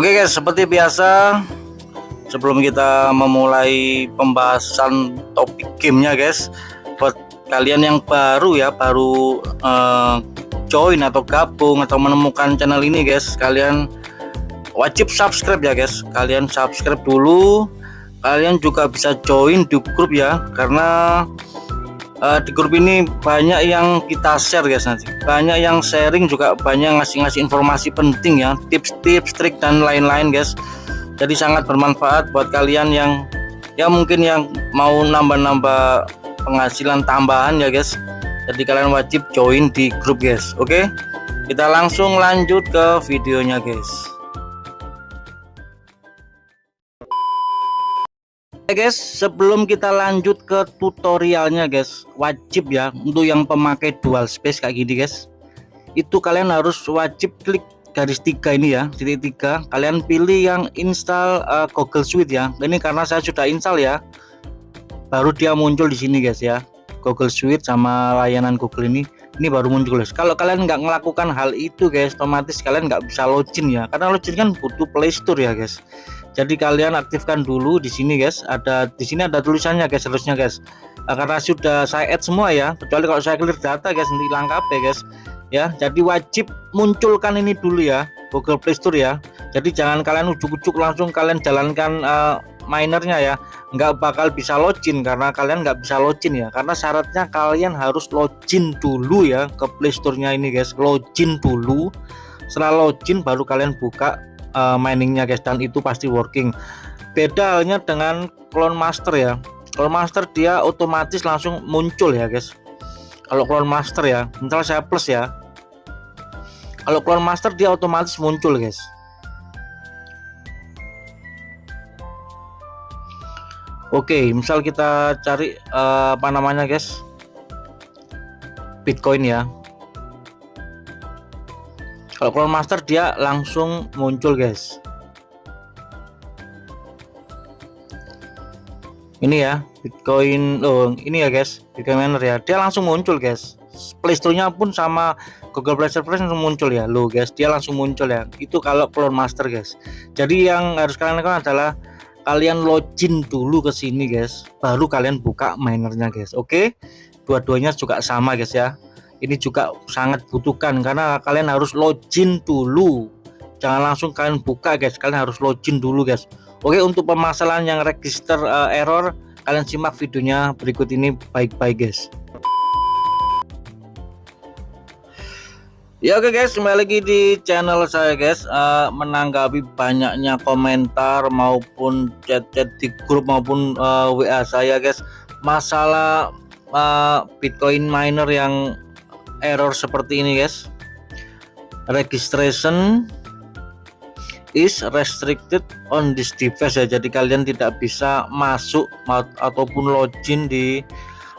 Oke guys, seperti biasa sebelum kita memulai pembahasan topik gamenya guys, buat kalian yang baru ya, join atau gabung atau menemukan channel ini guys, kalian wajib subscribe ya guys. Kalian subscribe dulu, kalian juga bisa join di grup ya, karena di grup ini banyak yang kita share guys, nanti banyak yang sharing, juga banyak ngasih informasi penting ya, tips-tips, trik dan lain-lain guys. Jadi sangat bermanfaat buat kalian yang mungkin yang mau nambah-nambah penghasilan tambahan ya guys. Jadi kalian wajib join di grup guys. Oke, kita langsung lanjut ke videonya guys. Guys, sebelum kita lanjut ke tutorialnya guys, wajib ya untuk yang pemakai dual space kayak gini guys, itu kalian harus wajib klik garis 3 ini ya, titik 3. Kalian pilih yang install Google Suite ya. Ini karena saya sudah install ya, baru dia muncul di sini guys ya. Google Suite sama layanan Google ini baru muncul guys. Kalau kalian nggak melakukan hal itu guys, otomatis kalian nggak bisa login ya, karena login kan butuh Play Store ya guys. Jadi kalian aktifkan dulu di sini guys. Di sini ada tulisannya guys, harusnya guys. Karena sudah saya add semua ya, kecuali kalau saya clear data guys, nanti hilang KB guys. Ya, jadi wajib munculkan ini dulu ya, Google Play Store ya. Jadi jangan kalian ujuk-ujuk langsung kalian jalankan minernya ya, nggak bakal bisa login, karena kalian nggak bisa login ya, karena syaratnya kalian harus login dulu ya ke Play Store-nya ini guys. Login dulu, setelah login baru kalian buka miningnya guys, dan itu pasti working. Beda halnya dengan Clone Master ya. Clone Master dia otomatis langsung muncul ya guys. Kalau Clone Master ya, misal saya plus ya, kalau Clone Master dia otomatis muncul guys. Oke, misal kita cari apa namanya guys, Bitcoin ya. Kalau Clone Master dia langsung muncul guys. Ini ya Bitcoin, ini ya guys, Bitcoin Miner ya, dia langsung muncul guys. Play Store-nya pun sama Google Play Store langsung muncul ya, loh guys, dia langsung muncul ya. Itu kalau Clone Master guys. Jadi yang harus kalian lakukan adalah kalian login dulu ke sini guys, baru kalian buka minernya guys. Oke, dua-duanya juga sama guys ya. Ini juga sangat butuhkan, karena kalian harus login dulu, jangan langsung kalian buka guys, kalian harus login dulu guys. Oke, untuk permasalahan yang register error, kalian simak videonya berikut ini baik-baik guys. Ya oke guys, kembali lagi di channel saya guys. Menanggapi banyaknya komentar maupun chat-chat di grup maupun WA saya guys, masalah Bitcoin miner yang error seperti ini guys. Registration is restricted on this device ya. Jadi kalian tidak bisa masuk ataupun login di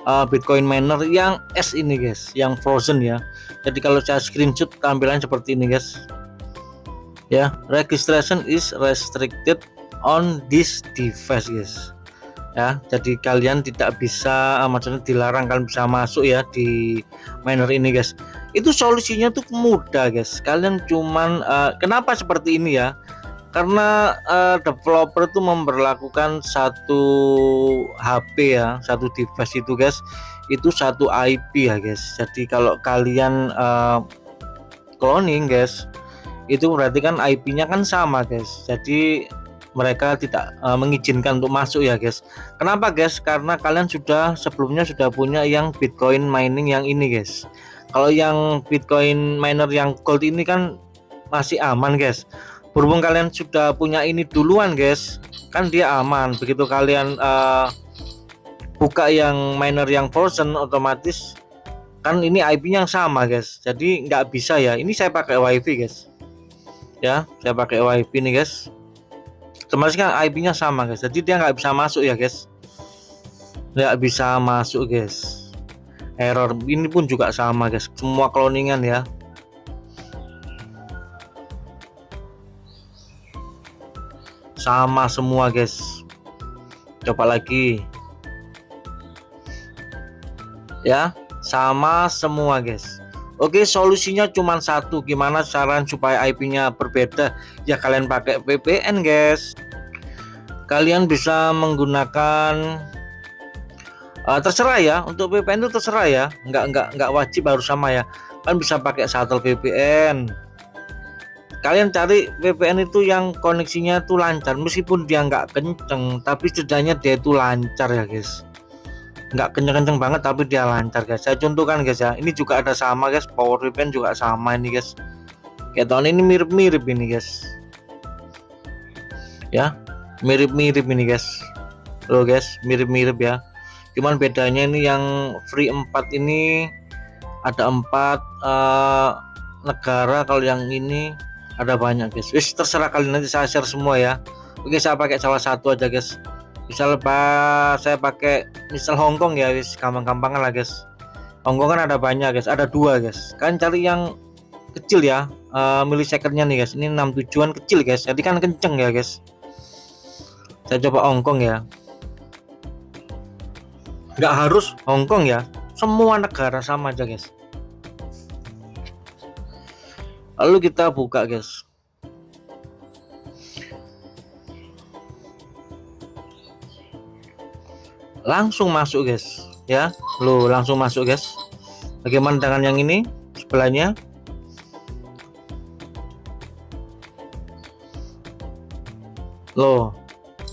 Bitcoin miner yang S ini guys, yang frozen ya. Jadi kalau saya screenshot tampilan seperti ini guys ya, registration is restricted on this device guys ya. Jadi kalian tidak bisa, maksudnya dilarang kalian bisa masuk ya di miner ini guys. Itu solusinya tuh mudah guys. Kalian cuman kenapa seperti ini ya, karena developer itu memberlakukan satu HP ya, satu device itu guys, itu satu IP ya guys. Jadi kalau kalian cloning guys, itu berarti kan IP-nya kan sama guys. Jadi mereka tidak mengizinkan untuk masuk ya guys. Kenapa guys? Karena kalian sebelumnya sudah punya yang Bitcoin mining yang ini guys. Kalau yang Bitcoin miner yang gold ini kan masih aman guys. Berhubung kalian sudah punya ini duluan guys, kan dia aman. Begitu kalian buka yang miner yang frozen, otomatis kan ini IP-nya yang sama guys. Jadi nggak bisa ya. Ini saya pakai WiFi guys. Ya, saya pakai WiFi nih guys. Otomatis kan IP-nya sama guys, jadi dia nggak bisa masuk ya guys, nggak bisa masuk guys. Error ini pun juga sama guys, semua cloningan ya. Sama semua guys. Coba lagi ya, sama semua guys. Oke, solusinya cuma satu. Gimana saran supaya IP-nya berbeda? Ya kalian pakai VPN, guys. Kalian bisa menggunakan terserah ya, untuk VPN itu terserah ya, nggak wajib harus sama ya. Kan bisa pakai shuttle VPN. Kalian cari VPN itu yang koneksinya tuh lancar, meskipun dia nggak kenceng, tapi setidaknya dia itu lancar ya guys. Nggak kenceng-kenceng banget tapi dia lancar guys. Saya contohkan guys ya, ini juga ada sama guys, power VPN juga sama ini guys. Kayak tahun ini mirip-mirip ini guys. Ya, mirip-mirip ini guys. Loh guys, mirip-mirip ya. Cuman bedanya ini yang free 4 ini ada 4 negara, kalau yang ini ada banyak guys. Wis terserah kalian, nanti saya share semua ya. Oke, saya pakai salah satu aja guys. Misal saya pakai misal Hongkong ya, wis gampang-gampangan lah guys. Hongkong kan ada banyak guys, ada 2 guys. Kalian cari yang kecil ya, milisecondnya nih guys. Ini 67-an kecil guys, jadi kan kenceng ya guys. Saya coba Hongkong ya. Nggak harus Hongkong ya, semua negara sama aja guys. Lalu kita buka guys. Langsung masuk guys ya. Loh, langsung masuk guys. Bagaimana dengan yang ini sebelahnya? Loh,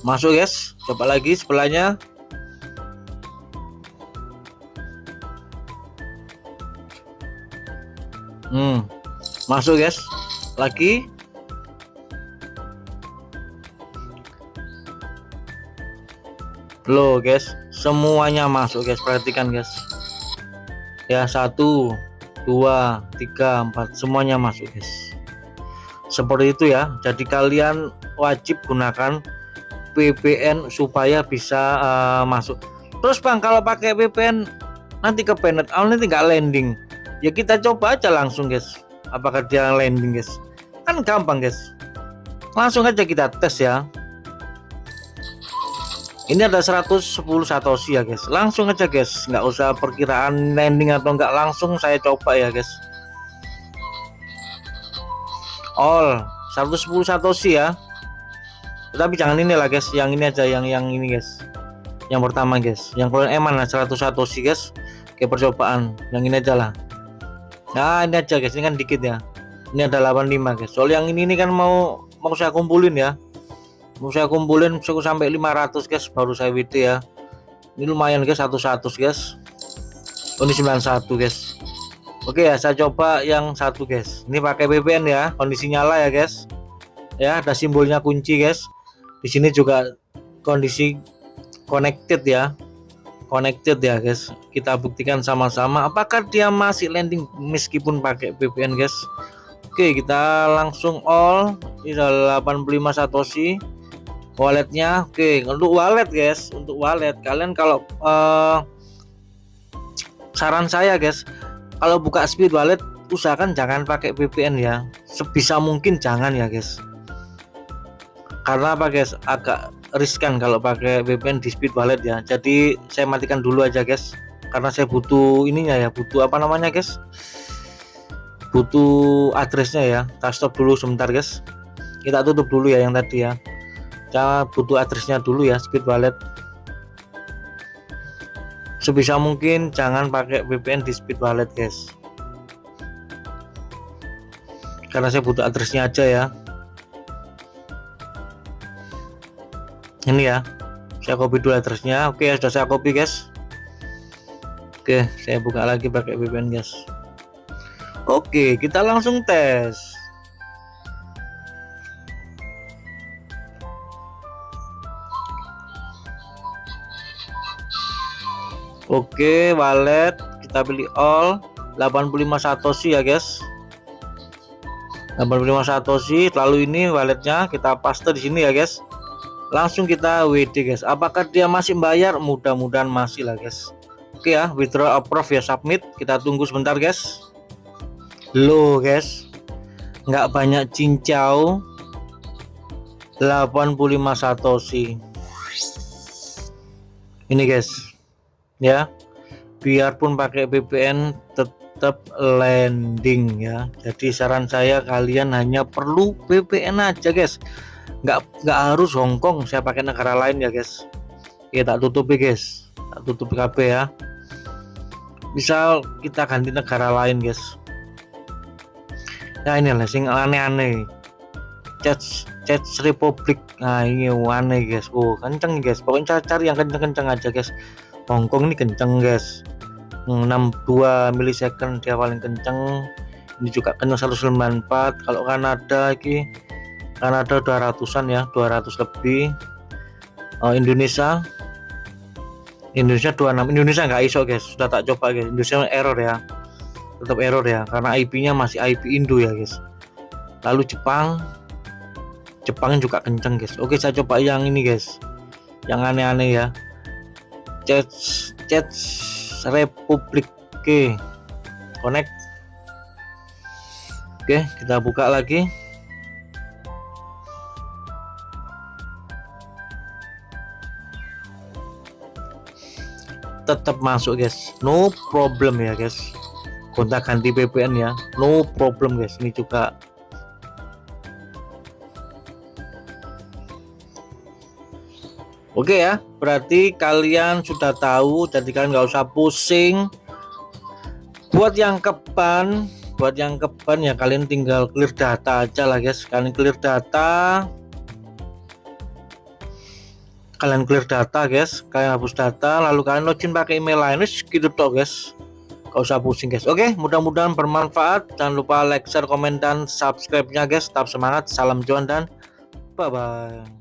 masuk guys. Coba lagi sebelahnya. Masuk guys. Lagi. Loh guys, semuanya masuk guys. Perhatikan guys. Ya, 1, 2, 3, 4 semuanya masuk guys. Seperti itu ya. Jadi kalian wajib gunakan VPN supaya bisa masuk. Terus Bang, kalau pakai VPN nanti ke Bennett nanti nggak landing. Ya kita coba aja langsung guys, apakah dia landing guys. Kan gampang guys, langsung aja kita tes ya. Ini ada 110 satoshi ya guys, langsung aja guys, nggak usah perkiraan landing atau nggak, langsung saya coba ya guys. All 110 satoshi ya, tapi jangan ini lah guys, yang ini aja, yang ini guys, yang pertama guys, yang kalian eman lah 100 satoshi guys, kayak percobaan, yang ini aja lah. Nah ini aja guys, ini kan dikit ya, ini ada 85 guys. Soal yang ini kan mau saya kumpulin ya, mau saya kumpulin sampai 500 guys baru saya WD ya. Ini lumayan guys, 100 guys. Oh ini 91 guys. Oke ya, saya coba yang 1 guys. Ini pakai VPN ya, kondisi nyala ya guys. Ya, ada simbolnya kunci guys. Di sini juga kondisi connected ya, guys. Kita buktikan sama-sama apakah dia masih landing meskipun pakai VPN guys. Oke, kita langsung all. Ini ada 85 satoshi walletnya. Oke, untuk wallet guys, untuk wallet kalian kalau saran saya guys, kalau buka speed wallet usahakan jangan pakai VPN ya, sebisa mungkin jangan ya guys. Karena apa guys, agak riskan kalau pakai VPN di speed wallet ya. Jadi saya matikan dulu aja guys, karena saya butuh ininya ya, butuh apa namanya guys, butuh addressnya ya. Kita stop dulu sebentar guys, kita tutup dulu ya yang tadi ya. Kita butuh addressnya dulu ya, speed wallet. Sebisa mungkin jangan pakai VPN di speed wallet guys, karena saya butuh addressnya aja ya. Ini ya, saya copy dulu addressnya. Oke, sudah saya copy guys. Oke, saya buka lagi pakai VPN guys. Oke, kita langsung tes. Oke, wallet kita pilih all, 85 satoshi ya guys. 85 satoshi. Lalu ini walletnya kita paste di sini ya guys. Langsung kita WD guys. Apakah dia masih bayar? Mudah-mudahan masih lah guys. Oke ya, withdraw approve ya, submit. Kita tunggu sebentar guys. Loh guys, nggak banyak cincau, 85 satoshi. Ini guys ya, biarpun pakai VPN tetap landing ya. Jadi saran saya kalian hanya perlu VPN aja guys, nggak harus Hongkong, saya pakai negara lain ya guys. Oke, tak tutupi guys, tak tutup KB ya. Misal kita ganti negara lain guys. Ya ini lah sing aneh-aneh, Czech Republic. Nah ini aneh guys. Oh kenceng guys, pokoknya cari yang kenceng-kenceng aja guys. Hongkong ini kenceng guys, 62 milisecond dia paling kenceng. Ini juga kenceng 194. Kalau Kanada ini, Kanada 200-an ya, 200 lebih. Indonesia 26. Indonesia nggak iso guys, sudah tak coba guys. Indonesia error ya, tetap error ya, karena IP-nya masih IP Indo ya guys. Lalu Jepang juga kenceng guys. Oke, saya coba yang ini guys, yang aneh-aneh ya, Czech Republic. Oke, connect. Oke, kita buka lagi. Tetap masuk guys, no problem ya guys. Kontak ganti VPN ya, no problem guys. Ini juga oke ya, berarti kalian sudah tahu, jadi kalian nggak usah pusing. Buat yang keban ya, kalian tinggal clear data aja lah guys. Kalian clear data guys, kalian hapus data, lalu kalian login pakai email lain, gitu toh guys. Gak usah pusing guys. Oke, mudah-mudahan bermanfaat. Jangan lupa like, share, komen, dan subscribe nya guys. Tetap semangat, salam cuan dan bye bye.